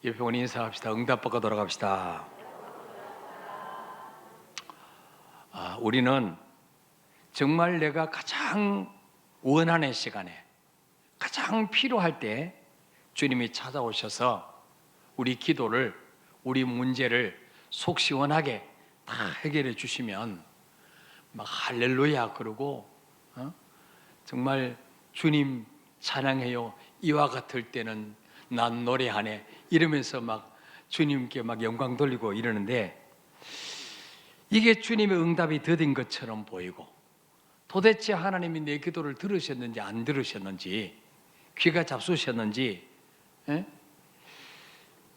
옆에 오니 인사합시다. 응답받고 돌아갑시다. 우리는 정말 내가 가장 원하는 시간에, 가장 필요할 때 주님이 찾아오셔서 우리 기도를, 우리 문제를 속 시원하게 다 해결해 주시면 막 할렐루야 그러고 정말 주님 찬양해요, 이와 같을 때는 난 노래하네 이러면서 막 주님께 막 영광 돌리고 이러는데, 이게 주님의 응답이 더딘 것처럼 보이고, 도대체 하나님이 내 기도를 들으셨는지 안 들으셨는지, 귀가 잡수셨는지,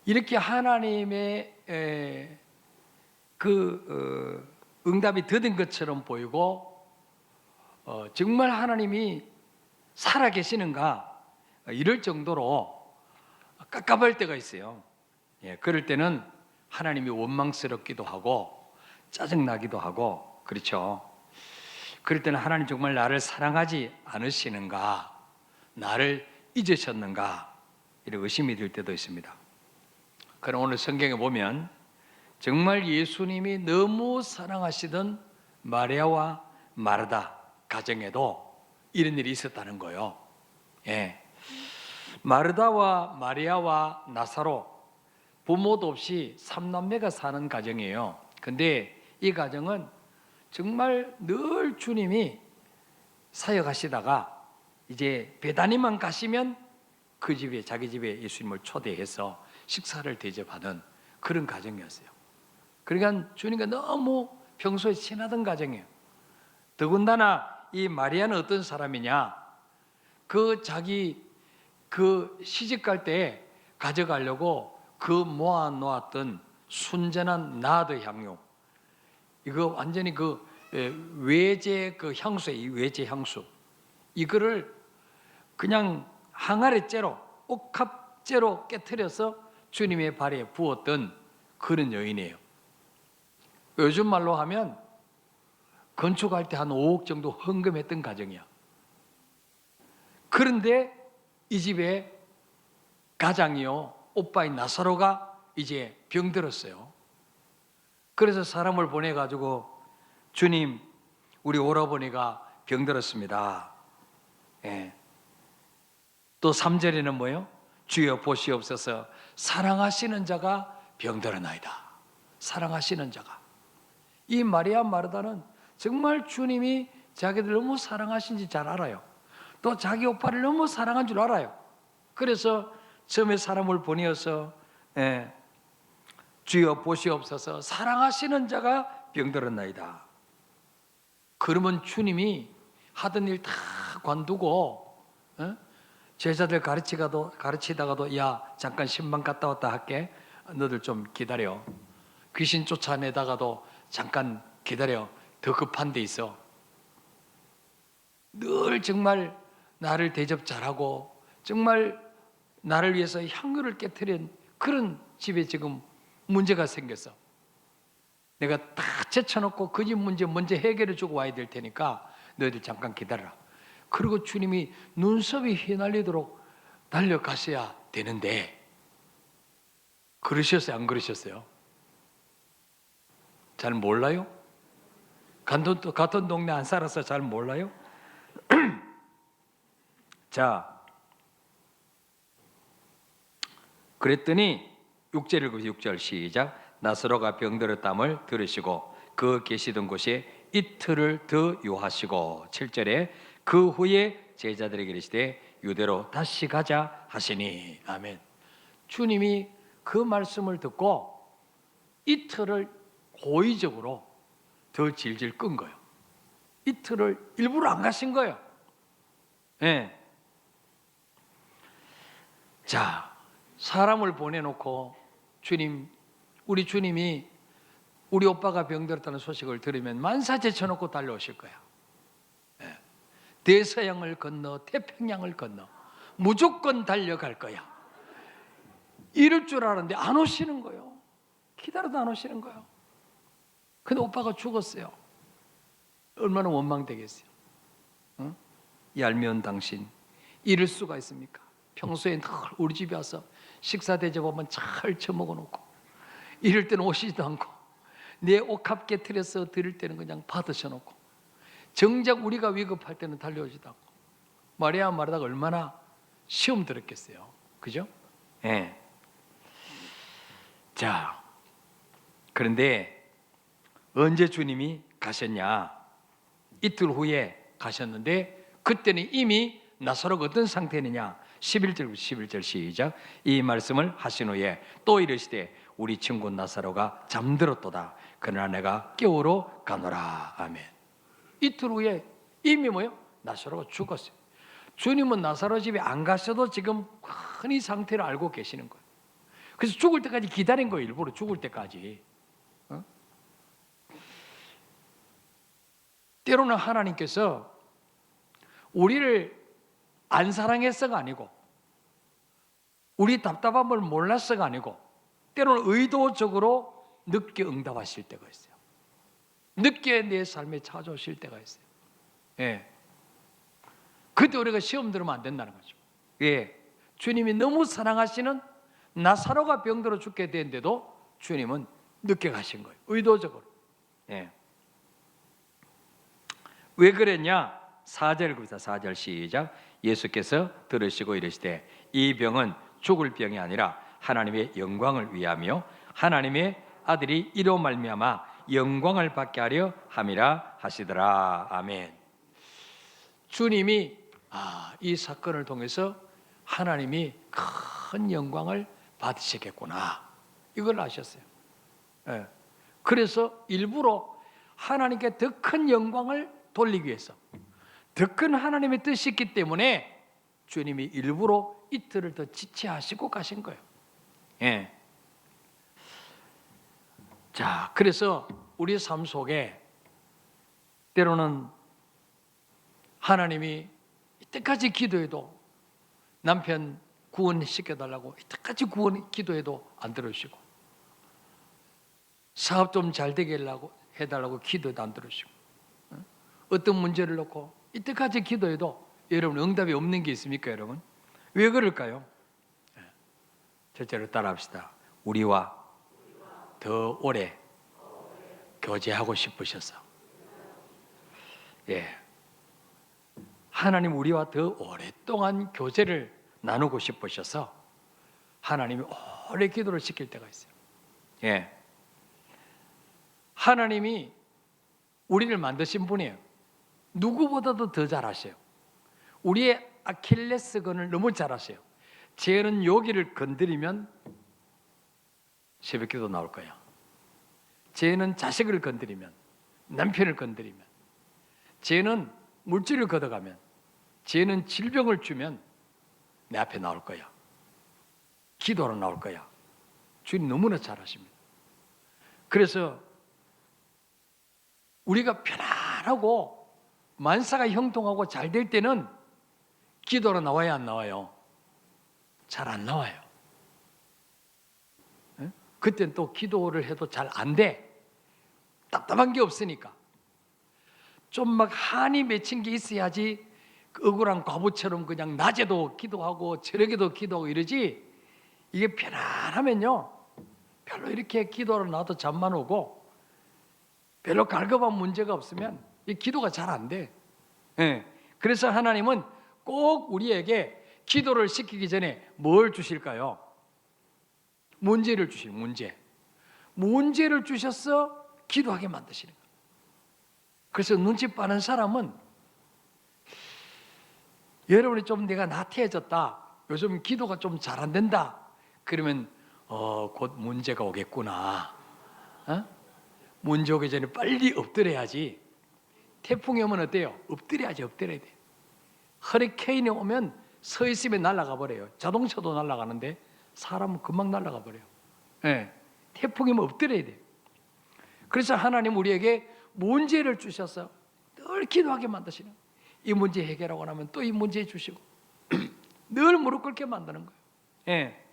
이렇게 하나님의 응답이 더딘 것처럼 보이고, 정말 하나님이 살아계시는가 이럴 정도로 깝깝할 때가 있어요. 그럴 때는 하나님이 원망스럽기도 하고 짜증나기도 하고 그렇죠. 그럴 때는 하나님 정말 나를 사랑하지 않으시는가, 나를 잊으셨는가 이런 의심이 들 때도 있습니다. 그럼 오늘 성경에 보면 정말 예수님이 너무 사랑하시던 마리아와 마르다 가정에도 이런 일이 있었다는 거예요. 마르다와 마리아와 나사로, 부모도 없이 3남매가 사는 가정이에요. 근데 이 가정은 정말 늘 주님이 사역하시다가 이제 베다니만 가시면 그 집에, 자기 집에 예수님을 초대해서 식사를 대접하는 그런 가정이었어요. 그러니까 주님과 너무 평소에 친하던 가정이에요. 더군다나 이 마리아는 어떤 사람이냐, 자기 시집 갈 때 가져가려고 모아 놓았던 순전한 나드 향유, 이거 완전히 외제 향수예요. 외제 향수, 이거를 그냥 항아리째로, 옥합째로 깨트려서 주님의 발에 부었던 그런 여인이에요. 요즘 말로 하면 건축할 때 한 5억 정도 헌금했던 가정이야. 그런데 이 집에 가장이요, 오빠인 나사로가 이제 병들었어요. 그래서 사람을 보내가지고, 주님, 우리 오라버니가 병들었습니다. 또 3절에는 뭐예요? 주여 보시옵소서, 사랑하시는 자가 병들었나이다. 사랑하시는 자가. 이 마리아 마르다는 정말 주님이 자기들 너무 사랑하신지 잘 알아요. 또 자기 오빠를 너무 사랑한 줄 알아요. 그래서 처음에 사람을 보내어서 주여 보시옵소서, 사랑하시는 자가 병들었나이다. 그러면 주님이 하던 일 다 관두고 제자들 가르치다가도 야, 잠깐 신방 갔다 왔다 할게, 너들 좀 기다려. 귀신 쫓아내다가도 잠깐 기다려, 더 급한 데 있어. 늘 정말 나를 대접 잘하고 정말 나를 위해서 향유를 깨트린 그런 집에 지금 문제가 생겼어. 내가 다 제쳐놓고 그 집 문제 먼저 해결해 주고 와야 될 테니까 너희들 잠깐 기다려라. 그리고 주님이 눈썹이 휘날리도록 달려가셔야 되는데, 그러셨어요? 안 그러셨어요? 잘 몰라요? 같은 동네 안 살아서 잘 몰라요? 자, 그랬더니 6절 읽으세요. 6절 시작. 나사로가 병들었담을 들으시고 그 계시던 곳에 이틀을 더 유하시고, 7절에 그 후에 제자들에게 이르시되 유대로 다시 가자 하시니. 아멘. 주님이 그 말씀을 듣고 이틀을 고의적으로 더 질질 끈 거예요. 이틀을 일부러 안 가신 거예요. 자, 사람을 보내놓고 우리 주님이 우리 오빠가 병들었다는 소식을 들으면 만사 제쳐놓고 달려오실 거야. 대서양을 건너 태평양을 건너 무조건 달려갈 거야. 이럴 줄 알았는데 안 오시는 거예요. 기다려도 안 오시는 거예요. 근데 오빠가 죽었어요. 얼마나 원망되겠어요. 얄미운 당신, 이럴 수가 있습니까? 평소에 늘 우리 집에 와서 식사 대접하면 잘 처먹어 놓고, 이럴 때는 오시지도 않고, 내 옷값 깨트려서 드릴 때는 그냥 받으셔 놓고, 정작 우리가 위급할 때는 달려오지도 않고, 마리아 마르다가 얼마나 시험 들었겠어요. 그죠? 예. 자, 그런데 언제 주님이 가셨냐? 이틀 후에 가셨는데, 그때는 이미 나사로가 어떤 상태느냐? 11절 시작. 이 말씀을 하신 후에 또 이르시되 우리 친구 나사로가 잠들었도다. 그러나 내가 깨우러 가노라. 아멘. 이틀 후에 이미 뭐요? 나사로가 죽었어요. 주님은 나사로 집에 안 가셔도 지금 큰 이 상태를 알고 계시는 거예요. 그래서 죽을 때까지 기다린 거예요. 일부러 죽을 때까지. 때로는 하나님께서 우리를 안 사랑해서가 아니고, 우리 답답함을 몰라서가 아니고, 때로는 의도적으로 늦게 응답하실 때가 있어요. 늦게 내 삶에 찾아오실 때가 있어요. 예. 그때 우리가 시험 들으면 안 된다는 거죠. 예. 주님이 너무 사랑하시는 나사로가 병들어 죽게 되는데도 주님은 늦게 가신 거예요. 의도적으로. 예. 왜 그랬냐? 4절 봅시다. 4절 시작. 예수께서 들으시고 이르시되 이 병은 죽을 병이 아니라 하나님의 영광을 위하며 하나님의 아들이 이로 말미암아 영광을 받게 하려 함이라 하시더라. 아멘. 주님이 이 사건을 통해서 하나님이 큰 영광을 받으시겠구나, 이걸 아셨어요. 예. 그래서 일부러 하나님께 더 큰 영광을 돌리기 위해서, 더 큰 하나님의 뜻이 있기 때문에 주님이 일부러 이틀을 더 지체하시고 가신 거예요. 예. 자, 그래서 우리 삶 속에 때로는 하나님이 이때까지 기도해도, 남편 구원시켜달라고 이때까지 기도해도 안 들으시고, 사업 좀 잘 되게 해달라고 기도해도 안 들으시고, 어떤 문제를 놓고 이때까지 기도해도 여러분 응답이 없는 게 있습니까? 여러분 왜 그럴까요? 첫째로 따라합시다. 우리와 더 오래 교제하고 싶으셔서. 예. 하나님 우리와 더 오랫동안 교제를 나누고 싶으셔서 하나님이 오래 기도를 시킬 때가 있어요. 예. 하나님이 우리를 만드신 분이에요. 누구보다도 더 잘 아세요. 우리의 아킬레스건을 너무 잘 아세요. 쟤는 여기를 건드리면 새벽기도 나올 거야. 쟤는 자식을 건드리면, 남편을 건드리면, 쟤는 물질을 걷어가면, 쟤는 질병을 주면 내 앞에 나올 거야. 기도로 나올 거야. 주님 너무나 잘 아십니다. 그래서 우리가 편안하고 만사가 형통하고 잘 될 때는 기도로 나와야 안 나와요? 잘 안 나와요. 그때는 또 기도를 해도 잘 안 돼. 답답한 게 없으니까. 좀 막 한이 맺힌 게 있어야지 그 억울한 과부처럼 그냥 낮에도 기도하고 저녁에도 기도하고 이러지, 이게 편안하면요 별로 이렇게 기도를 나도 잠만 오고 별로 갈급한 문제가 없으면 이 기도가 잘 안 돼. 예. 그래서 하나님은 꼭 우리에게 기도를 시키기 전에 뭘 주실까요? 문제를 주실 문제를 주셔서 기도하게 만드시는 거예요. 그래서 눈치 빠른 사람은 여러분이 좀 내가 나태해졌다, 요즘 기도가 좀 잘 안 된다, 그러면 곧 문제가 오겠구나. 문제 오기 전에 빨리 엎드려야지. 태풍이 오면 어때요? 엎드려야 돼. 허리케인이 오면 서 있으면 날아가 버려요. 자동차도 날아가는데 사람은 금방 날아가 버려요. 네. 태풍이 오면 엎드려야 돼요. 그래서 하나님 우리에게 문제를 주셔서 늘 기도하게 만드시는 거예요. 이 문제 해결하고 나면 또 이 문제 주시고 늘 무릎 꿇게 만드는 거예요. 네.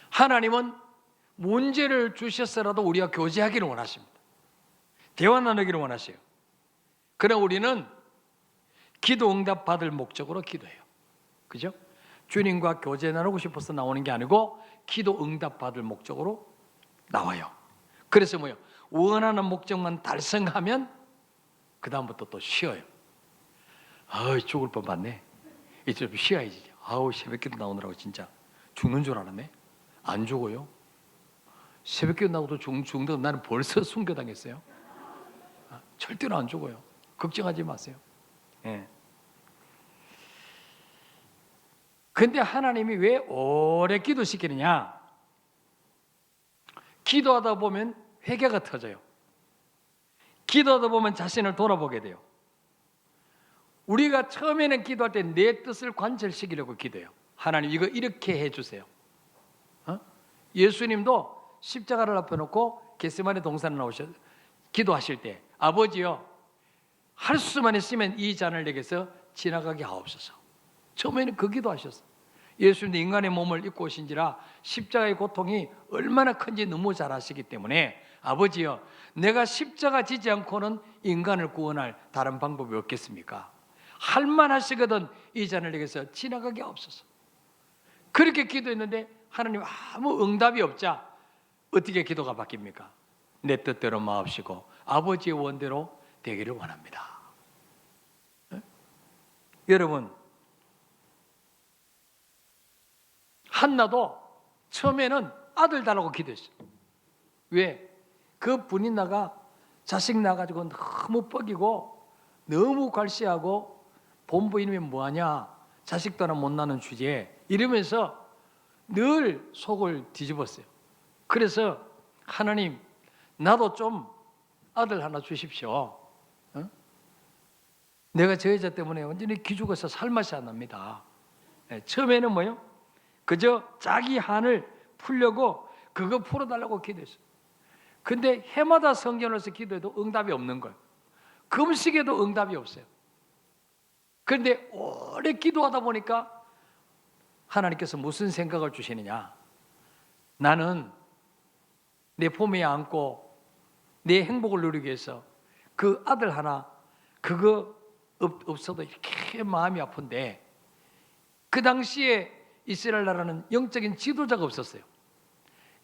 하나님은 문제를 주셨어라도 우리가 교제하기를 원하십니다. 대화 나누기를 원하세요. 그러나 우리는 기도 응답 받을 목적으로 기도해요. 그죠? 주님과 교제 나누고 싶어서 나오는 게 아니고 기도 응답 받을 목적으로 나와요. 그래서 뭐요? 원하는 목적만 달성하면 그 다음부터 또 쉬어요. 죽을 뻔봤네. 이제 좀 쉬어야지. 새벽기도 나오느라고 진짜 죽는 줄 알았네. 안 죽어요. 새벽기도 나오도 죽는다고 나는 벌써 순교당했어요. 절대로 안 죽어요. 걱정하지 마세요. 예. 근데 하나님이 왜 오래 기도시키느냐? 기도하다 보면 회개가 터져요. 기도하다 보면 자신을 돌아보게 돼요. 우리가 처음에는 기도할 때 내 뜻을 관철시키려고 기도해요. 하나님 이거 이렇게 해주세요. 예수님도 십자가를 앞에 놓고 겟세마네 동산에 나오셔 기도하실 때 아버지요 할 수만 있으면 이 잔을 내게서 지나가게 하옵소서. 처음에는 그 기도하셨어요. 예수님도 인간의 몸을 입고 오신지라 십자가의 고통이 얼마나 큰지 너무 잘 아시기 때문에 아버지요 내가 십자가 지지 않고는 인간을 구원할 다른 방법이 없겠습니까? 할만하시거든 이 잔을 내게서 지나가게 하옵소서. 그렇게 기도했는데 하나님 아무 응답이 없자 어떻게 기도가 바뀝니까? 내 뜻대로 마옵시고 아버지의 원대로 되기를 원합니다. 네? 여러분 한나도 처음에는 아들 달라고 기도했어요. 왜? 그 분인나가 자식 낳아가지고 너무 뻐기고 너무 괄시하고 본부인이면 뭐하냐 자식도 하나 못 낳는 주제에 이러면서 늘 속을 뒤집었어요. 그래서 하나님 나도 좀 아들 하나 주십시오. 내가 저 여자 때문에 완전히 기죽어서 살맛이 안 납니다. 처음에는 뭐요? 그저 자기 한을 풀려고 그거 풀어달라고 기도했어요. 근데 해마다 성전에서 기도해도 응답이 없는 거예요. 금식에도 응답이 없어요. 그런데 오래 기도하다 보니까 하나님께서 무슨 생각을 주시느냐? 나는 내 품에 안고 내 행복을 누리기 위해서 그 아들 하나 그거 없어도 이렇게 마음이 아픈데 그 당시에 이스라엘 나라는 영적인 지도자가 없었어요.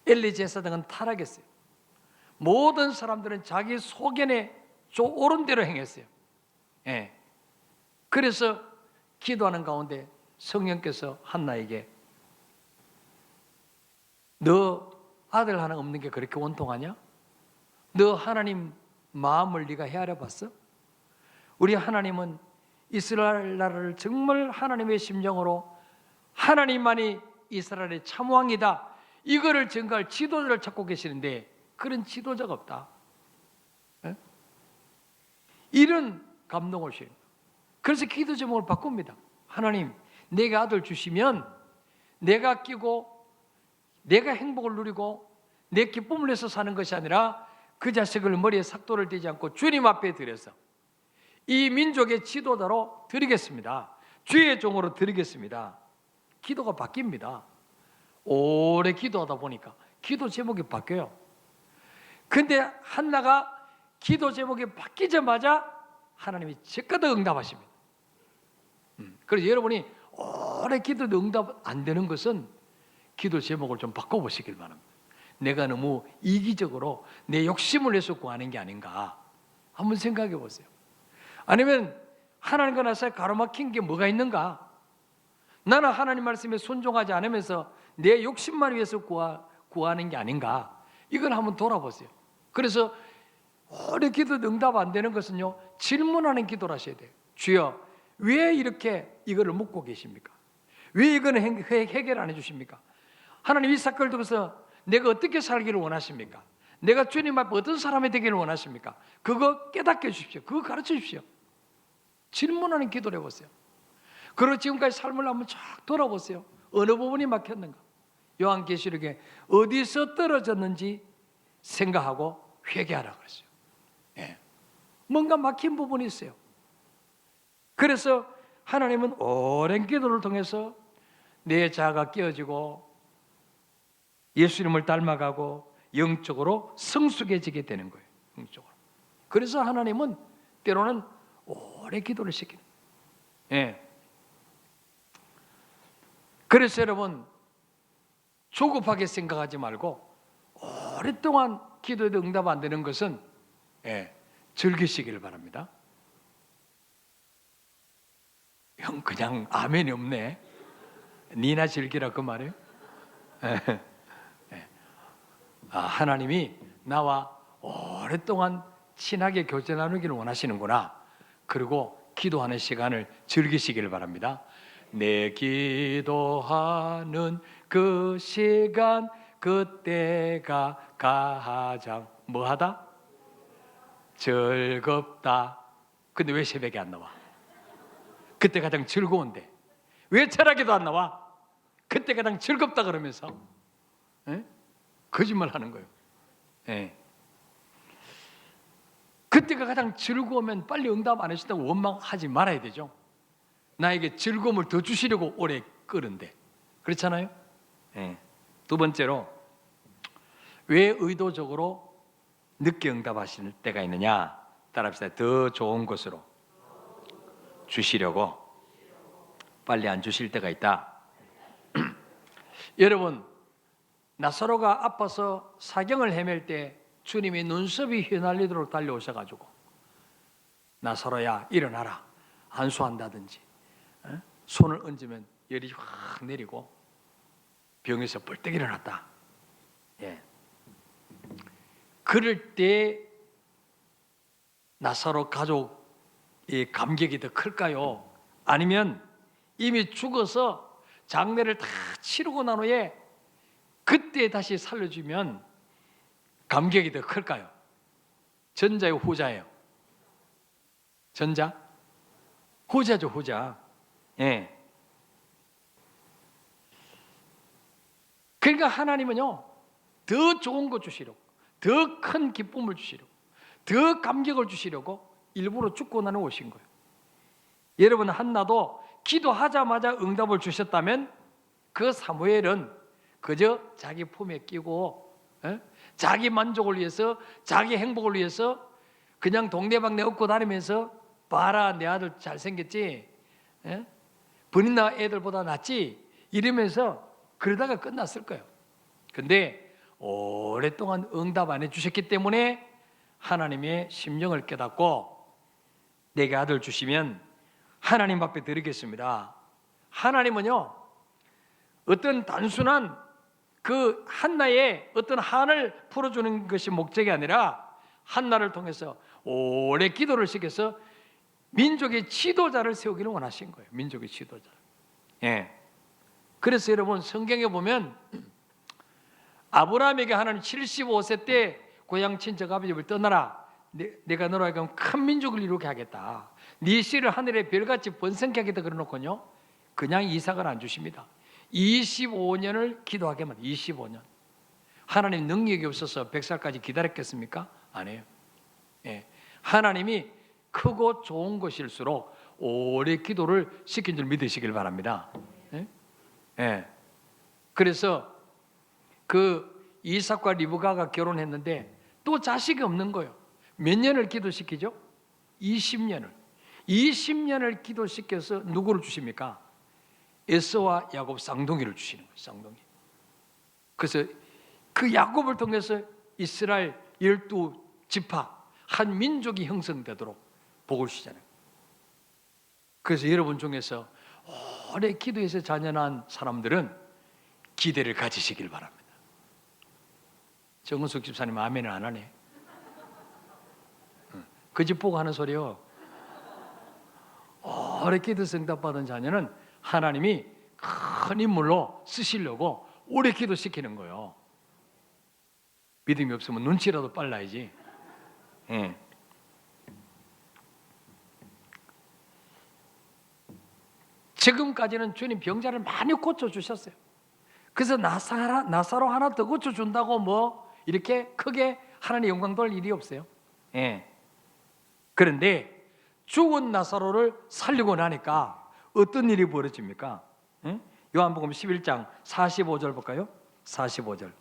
엘리 제사 등은 타락했어요. 모든 사람들은 자기 소견에 옳은 대로 행했어요. 예. 그래서 기도하는 가운데 성령께서 한나에게 너 아들 하나 없는 게 그렇게 원통하냐? 너 하나님 마음을 네가 헤아려 봤어? 우리 하나님은 이스라엘 나라를 정말 하나님의 심정으로 하나님만이 이스라엘의 참왕이다 이거를 증거할 지도자를 찾고 계시는데 그런 지도자가 없다. 에? 이런 감동을 주셔요. 그래서 기도 제목을 바꿉니다. 하나님 내게 아들 주시면 내가 끼고 내가 행복을 누리고 내 기쁨을 내서 사는 것이 아니라 그 자식을 머리에 삭도를 떼지 않고 주님 앞에 드려서 이 민족의 지도자로 드리겠습니다. 주의 종으로 드리겠습니다. 기도가 바뀝니다. 오래 기도하다 보니까 기도 제목이 바뀌어요. 근데 한나가 기도 제목이 바뀌자마자 하나님이 즉刻 응답하십니다. 그래서 여러분이 오래 기도도 응답 안 되는 것은 기도 제목을 좀 바꿔보시길 바랍니다. 내가 너무 이기적으로 내 욕심을 내서 구하는 게 아닌가 한번 생각해 보세요. 아니면 하나님과 나 사이에 가로막힌 게 뭐가 있는가? 나는 하나님 말씀에 순종하지 않으면서 내 욕심만 위해서 구하는 게 아닌가? 이걸 한번 돌아보세요. 그래서 오래 기도도 응답 안 되는 것은요 질문하는 기도를 하셔야 돼요. 주여 왜 이렇게 이거를 묻고 계십니까? 왜 이거는 해결 안 해주십니까? 하나님 이 사건을 두고서 내가 어떻게 살기를 원하십니까? 내가 주님 앞에 어떤 사람이 되기를 원하십니까? 그거 깨닫게 해주십시오. 그거 가르쳐 주십시오. 질문하는 기도를 해보세요. 그리고 지금까지 삶을 한번 쫙 돌아보세요. 어느 부분이 막혔는가? 요한계시록에 어디서 떨어졌는지 생각하고 회개하라 그랬어요. 예. 뭔가 막힌 부분이 있어요. 그래서 하나님은 오랜 기도를 통해서 내 자아가 깨어지고 예수님을 닮아가고 영적으로 성숙해지게 되는 거예요. 영적으로. 그래서 하나님은 때로는 오래 기도를 시키는 거예요. 예. 그래서 여러분 조급하게 생각하지 말고 오랫동안 기도해도 응답 안 되는 것은 즐기시길 바랍니다. 형 그냥 아멘이 없네. 니나 즐기라 그 말이에요. 하나님이 나와 오랫동안 친하게 교제 나누기를 원하시는구나. 그리고 기도하는 시간을 즐기시길 바랍니다. 내 기도하는 그 시간 그때가 가장 뭐하다? 즐겁다. 근데 왜 새벽에 안 나와? 그때 가장 즐거운데 왜 철학에도 안 나와? 그때 가장 즐겁다 그러면서 거짓말 하는 거예요. 그때가 가장 즐거우면 빨리 응답 안 해준다고 원망하지 말아야 되죠. 나에게 즐거움을 더 주시려고 오래 끄는데 그렇잖아요. 두 번째로 왜 의도적으로 늦게 응답하실 때가 있느냐? 따라합시다. 더 좋은 것으로 주시려고 빨리 안 주실 때가 있다. 여러분 나사로가 아파서 사경을 헤맬 때 주님이 눈썹이 휘날리도록 달려오셔가지고 나사로야 일어나라 안수한다든지 손을 얹으면 열이 확 내리고 병에서 벌떡 일어났다. 그럴 때 나사로 가족의 감격이 더 클까요? 아니면 이미 죽어서 장례를 다 치르고 난 후에 그때 다시 살려주면 감격이 더 클까요? 전자요, 후자예요? 전자? 후자죠, 후자. 그러니까 하나님은요, 더 좋은 거 주시려고, 더 큰 기쁨을 주시려고, 더 감격을 주시려고 일부러 죽고 나는 오신 거예요. 여러분 한나도 기도하자마자 응답을 주셨다면 그 사무엘은 그저 자기 품에 끼고 자기 만족을 위해서 자기 행복을 위해서 그냥 동네방네 업고 다니면서 봐라 내 아들 잘생겼지 본인나 애들보다 낫지 이러면서 그러다가 끝났을 거예요. 근데 오랫동안 응답 안 해주셨기 때문에 하나님의 심령을 깨닫고 내게 아들 주시면 하나님 앞에 드리겠습니다. 하나님은요 어떤 단순한 그 한나의 어떤 한을 풀어주는 것이 목적이 아니라 한나를 통해서 오래 기도를 시켜서 민족의 지도자를 세우기를 원하신 거예요. 민족의 지도자. 그래서 여러분 성경에 보면 아브라함에게 하나님 75세 때 고향 친척 아버지 집을 떠나라. 내가 너로 하여금 큰 민족을 이루게 하겠다. 네 씨를 하늘의 별같이 번성케 하겠다 그러놓고요 그냥 이삭을 안 주십니다. 25년을 기도하게 만듭니다. 25년. 하나님 능력이 없어서 100살까지 기다렸겠습니까? 아니에요. 하나님이 크고 좋은 것일수록 오래 기도를 시킨 줄 믿으시길 바랍니다. 그래서 그 이삭과 리브가가 결혼했는데 또 자식이 없는 거예요. 몇 년을 기도시키죠? 20년을 기도시켜서 누구를 주십니까? 에서와 야곱 쌍둥이를 주시는 거예요. 쌍둥이. 그래서 그 야곱을 통해서 이스라엘 12지파 한 민족이 형성되도록 복을 주시잖아요. 그래서 여러분 중에서 오래 기도해서 자녀난 사람들은 기대를 가지시길 바랍니다. 정은숙 집사님 아멘을 안 하네. 그 집 보고 하는 소리요. 오래 기도해서 응답받은 자녀는 하나님이 큰 인물로 쓰시려고 오래 기도시키는 거예요. 믿음이 없으면 눈치라도 빨라야지. 지금까지는 주님 병자를 많이 고쳐주셨어요. 그래서 나사로 하나 더 고쳐준다고 뭐 이렇게 크게 하나님 영광 돌 일이 없어요. 그런데 죽은 나사로를 살리고 나니까 어떤 일이 벌어집니까? 요한복음 11장 45절 볼까요? 45절.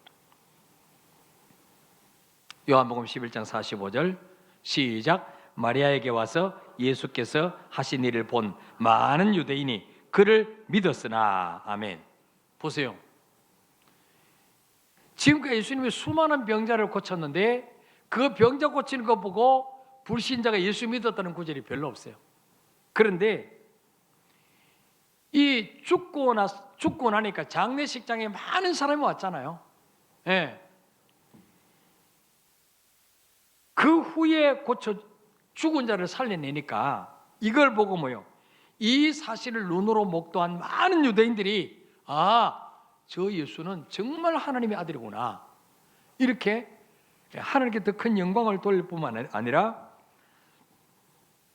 요한복음 11장 45절 시작. 마리아에게 와서 예수께서 하신 일을 본 많은 유대인이 그를 믿었으나 아멘. 보세요. 지금까지 예수님이 수많은 병자를 고쳤는데 그 병자 고치는 거 보고 불신자가 예수 믿었다는 구절이 별로 없어요. 그런데 이 죽고 나니까 장례식장에 많은 사람이 왔잖아요. 예. 그 후에 죽은 자를 살려내니까 이걸 보고 뭐요? 이 사실을 눈으로 목도한 많은 유대인들이 저 예수는 정말 하나님의 아들이구나. 이렇게 하나님께 더 큰 영광을 돌릴 뿐만 아니라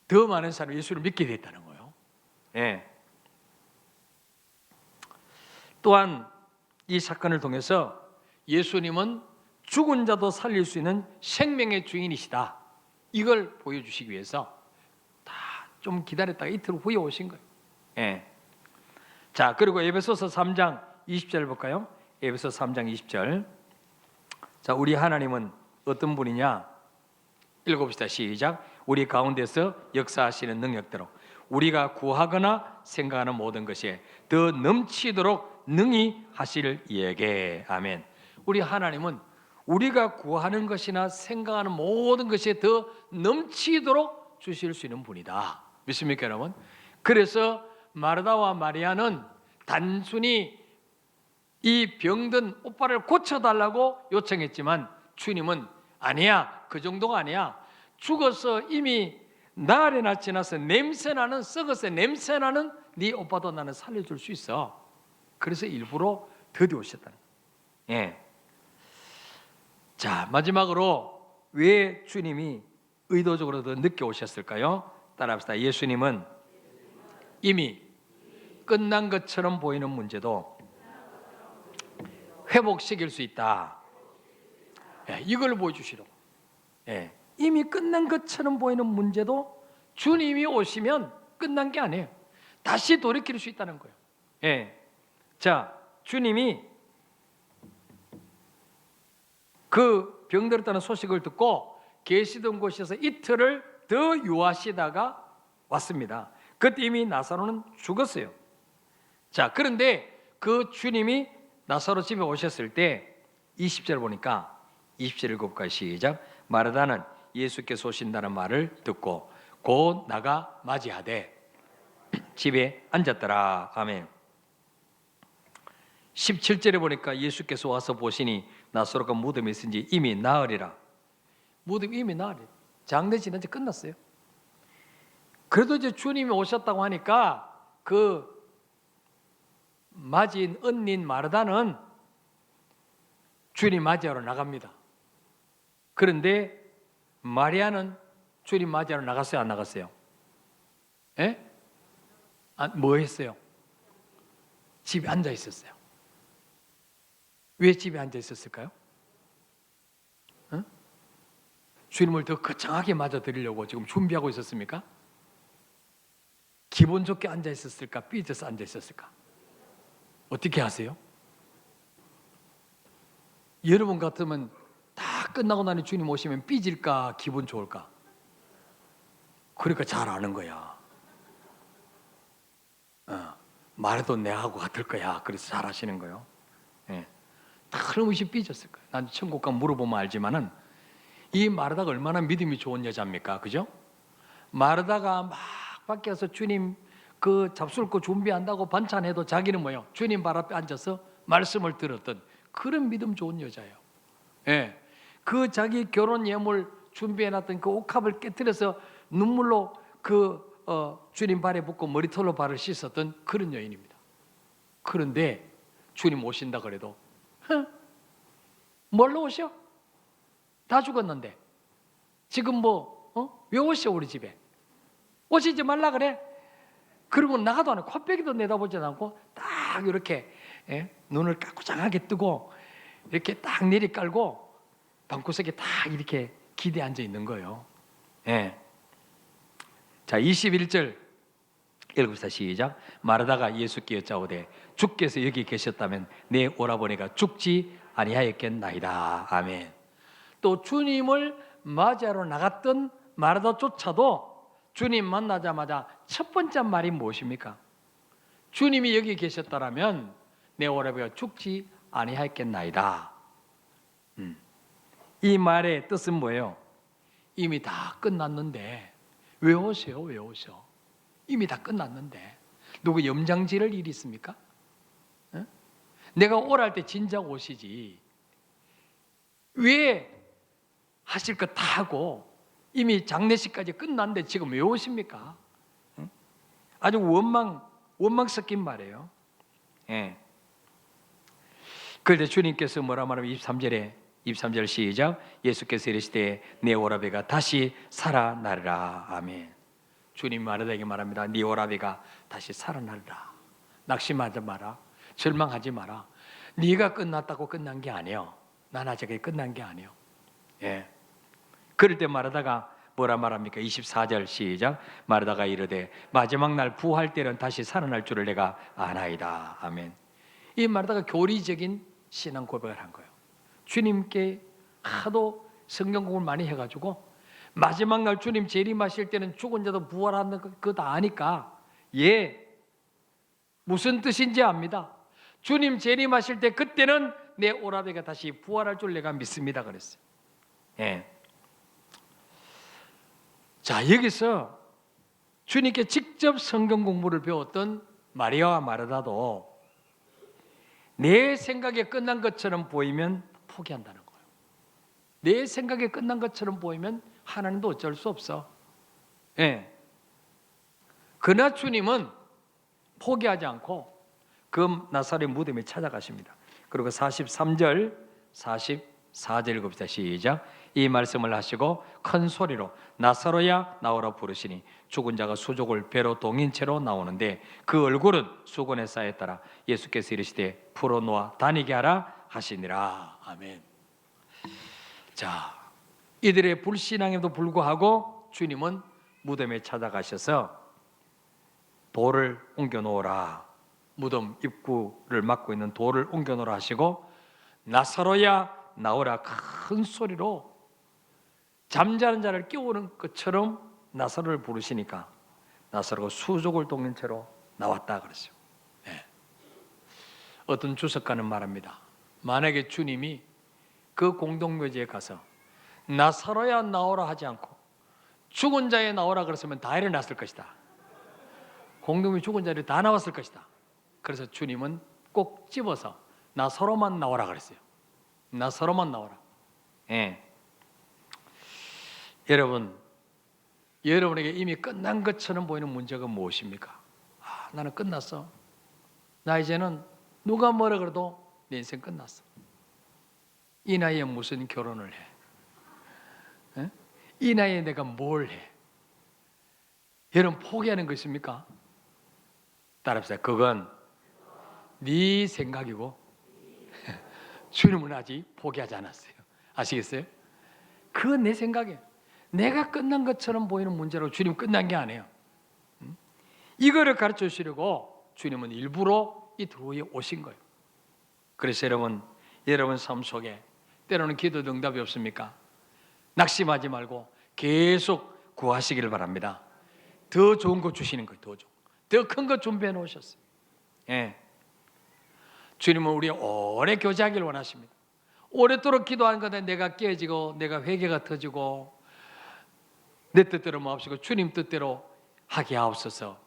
더 많은 사람이 예수를 믿게 됐다는 거예요. 예. 또한 이 사건을 통해서 예수님은 죽은 자도 살릴 수 있는 생명의 주인이시다. 이걸 보여주시기 위해서 다 좀 기다렸다가 이틀 후에 오신 거예요. 예. 자, 그리고 에베소서 3장 20절 볼까요? 에베소 3장 20절. 자, 우리 하나님은 어떤 분이냐? 읽어봅시다. 시작. 우리 가운데서 역사하시는 능력대로 우리가 구하거나 생각하는 모든 것이 더 넘치도록 능히 하실 이에게. 아멘. 우리 하나님은 우리가 구하는 것이나 생각하는 모든 것이 더 넘치도록 주실 수 있는 분이다. 믿습니까, 여러분? 그래서 마르다와 마리아는 단순히 이 병든 오빠를 고쳐달라고 요청했지만 주님은 아니야, 그 정도가 아니야. 죽어서 이미 나흘이나 지나서 냄새나는, 썩어서 냄새나는 네 오빠도 나는 살려줄 수 있어. 그래서 일부러 더디 오셨다는 거예요. 예. 자, 마지막으로 왜 주님이 의도적으로 더 늦게 오셨을까요? 따라합시다. 예수님은 이미 끝난 것처럼 보이는 문제도 회복시킬 수 있다. 예, 이걸 보여주시려고. 예, 이미 끝난 것처럼 보이는 문제도 주님이 오시면 끝난 게 아니에요. 다시 돌이킬 수 있다는 거예요. 예, 자, 주님이 그 병들었다는 소식을 듣고 계시던 곳에서 이틀을 더 유하시다가 왔습니다. 그때 이미 나사로는 죽었어요. 자, 그런데 그 주님이 나사로 집에 오셨을 때 20절 보니까 20절 읽어볼까요? 시작. 마르다는 예수께서 오신다는 말을 듣고 곧 나가 맞이하되 집에 앉았더라. 아멘. 17절에 보니까 예수께서 와서 보시니 나사로가 무덤에 있은지 이미 나으리라. 무덤이 이미 나으리라. 장례 지난 지 끝났어요. 그래도 이제 주님이 오셨다고 하니까 그 맞이인 언닌 마르다는 주님 맞이하러 나갑니다. 그런데 마리아는 주님 맞이하러 나갔어요? 안 나갔어요? 예? 뭐 했어요? 집에 앉아 있었어요. 왜 집에 앉아 있었을까요? 주님을 더 거창하게 맞아드리려고 지금 준비하고 있었습니까? 기분 좋게 앉아 있었을까? 삐져서 앉아 있었을까? 어떻게 하세요? 여러분 같으면 다 끝나고 나니 주님 오시면 삐질까? 기분 좋을까? 그러니까 잘 아는 거야. 말해도 내하고 같을 거야. 그래서 잘 하시는 거예요. 예. 틀림없이 삐졌을 거예요. 난 천국 가면 물어보면 알지만은 이 마르다가 얼마나 믿음이 좋은 여자입니까? 그죠? 마르다가 막 밖에 가서 주님 그 잡술 거 준비한다고 반찬해도 자기는 뭐요? 주님 발 앞에 앉아서 말씀을 들었던 그런 믿음 좋은 여자예요. 예. 그 자기 결혼 예물 준비해놨던 그 옥합을 깨뜨려서 눈물로 주님 발에 붓고 머리털로 발을 씻었던 그런 여인입니다. 그런데 주님 오신다 그래도 뭘로 오셔? 다 죽었는데 지금 왜 오셔 우리 집에? 오시지 말라 그래? 그리고 나가도 안 해. 코빼기도 내다보지 않고 딱 이렇게 눈을 까꾸장하게 뜨고 이렇게 딱 내리 깔고 방구석에 딱 이렇게 기대 앉아 있는 거예요. 예. 자, 21절 읽읍시다. 시작. 마르다가 예수께 여짜오되 주께서 여기 계셨다면 내 오라버니가 죽지 아니하였겠나이다. 아멘. 또 주님을 맞이하러 나갔던 마르다조차도 주님 만나자마자 첫 번째 말이 무엇입니까? 주님이 여기 계셨다라면 내 오라비가 죽지 아니하였겠나이다. 이 말의 뜻은 뭐예요? 이미 다 끝났는데 왜 오세요? 왜 오셔? 이미 다 끝났는데 누구 염장 지를 일이 있습니까? 응? 내가 오랄 때 진작 오시지. 왜 하실 것 다 하고 이미 장례식까지 끝났는데 지금 왜 오십니까? 응? 아주 원망 섞인 말이에요. 예. 그런데 주님께서 뭐라 말하면 23절 시작. 예수께서 이르시되 내 오라비가 다시 살아나리라. 아멘. 주님 말하되게 말합니다. 네 오라비가 다시 살아나리라. 낙심하지 마라. 절망하지 마라. 네가 끝났다고 끝난 게 아니에요. 난 아직 끝난 게 아니에요. 예. 그럴 때 말하다가 뭐라 말합니까? 24절 시작. 말하다가 이르되 마지막 날 부활 때는 다시 살아날 줄을 내가 아나이다. 아멘. 이 말하다가 교리적인 신앙 고백을 한 거예요. 주님께 하도 성경 공부를 많이 해가지고 마지막 날 주님 재림하실 때는 죽은 자도 부활하는 거 다 아니까 무슨 뜻인지 압니다. 주님 재림하실 때 그때는 내 오라비가 다시 부활할 줄 내가 믿습니다 그랬어요. 예. 자, 여기서 주님께 직접 성경 공부를 배웠던 마리아와 마르다도 내 생각에 끝난 것처럼 보이면 포기한다는 거예요. 내 생각에 끝난 것처럼 보이면 하나님도 어쩔 수 없어. 예. 그러나 주님은 포기하지 않고 그 나사렛 무덤에 찾아가십니다. 그리고 43절, 44절 읽읍시다. 시작. 이 말씀을 하시고 큰 소리로 나사로야 나오라 부르시니 죽은 자가 수족을 배로 동인 채로 나오는데 그 얼굴은 수건에 쌓였더라. 예수께서 이르시되 풀어놓아 다니게 하라 하시니라. 아멘. 자, 이들의 불신앙에도 불구하고 주님은 무덤에 찾아가셔서 돌을 옮겨 놓으라. 무덤 입구를 막고 있는 돌을 옮겨 놓으라 하시고 나사로야 나오라 큰 소리로 잠자는 자를 깨우는 것처럼 나사로를 부르시니까 나사로가 수족을 동인 채로 나왔다 그랬어요. 네. 어떤 주석가는 말합니다. 만약에 주님이 그 공동묘지에 가서 나사로야 나오라 하지 않고 죽은 자에 나오라 그랬으면 다 일어났을 것이다. 공동묘지 죽은 자들이 다 나왔을 것이다. 그래서 주님은 꼭 집어서 나사로만 나오라 그랬어요. 나사로만 나오라. 예. 여러분에게 이미 끝난 것처럼 보이는 문제가 무엇입니까? 나는 끝났어. 나 이제는 누가 뭐라 그래도 내 인생 끝났어. 이 나이에 무슨 결혼을 해? 에? 이 나이에 내가 뭘 해? 여러분 포기하는 것입니까? 따라합시다. 그건 네 생각이고 주님은 아직 포기하지 않았어요. 아시겠어요? 그건 내 생각이에요. 내가 끝난 것처럼 보이는 문제로 주님 끝난 게 아니에요. 이거를 가르쳐 주시려고 주님은 일부러 이틀 후에 오신 거예요. 그래서 여러분 삶 속에 때로는 기도 응답이 없습니까? 낙심하지 말고 계속 구하시기를 바랍니다. 더 좋은 거 주시는 거예요. 더 큰 거 준비해 놓으셨어요. 예. 주님은 우리 오래 교제하기를 원하십니다. 오랫도록 기도하는 건데 내가 깨지고 내가 회개가 터지고 내 뜻대로 마옵시고 주님 뜻대로 하게 하옵소서.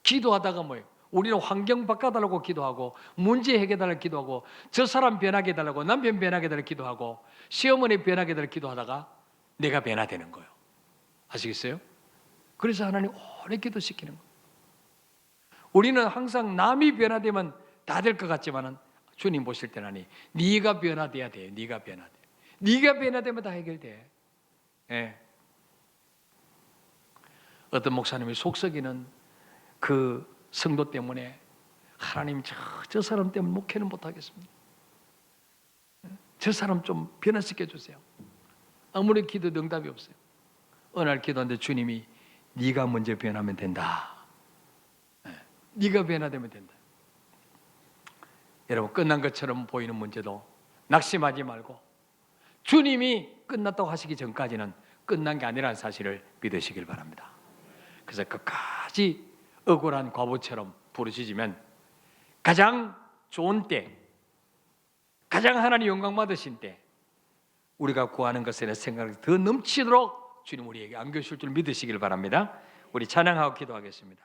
기도하다가 뭐예요? 우리는 환경 바꿔달라고 기도하고 문제 해결달라고 기도하고 저 사람 변하게 해달라고 남편 변하게 해달라고 기도하고 시어머니 변하게 해달라고 기도하다가 내가 변화되는 거예요. 아시겠어요? 그래서 하나님 오래 기도시키는 거예요. 우리는 항상 남이 변화되면 다 될 것 같지만은 주님 보실 때는 아니, 네가 변화돼야 돼. 네가 변화되면 다 해결돼. 예. 어떤 목사님이 속썩이는 그 성도 때문에 하나님 저 사람 때문에 목회는 못하겠습니다. 저 사람 좀 변화시켜 주세요. 아무리 기도도 응답이 없어요. 어느 날 기도하는데 주님이 네가 먼저 변하면 된다. 네가 변화되면 된다. 여러분 끝난 것처럼 보이는 문제도 낙심하지 말고 주님이 끝났다고 하시기 전까지는 끝난 게 아니라는 사실을 믿으시길 바랍니다. 그래서 끝까지 억울한 과부처럼 부르짖으면 가장 좋은 때, 가장 하나님 영광 받으신 때 우리가 구하는 것에 대한 생각이 더 넘치도록 주님 우리에게 안겨주실 줄 믿으시길 바랍니다. 우리 찬양하고 기도하겠습니다.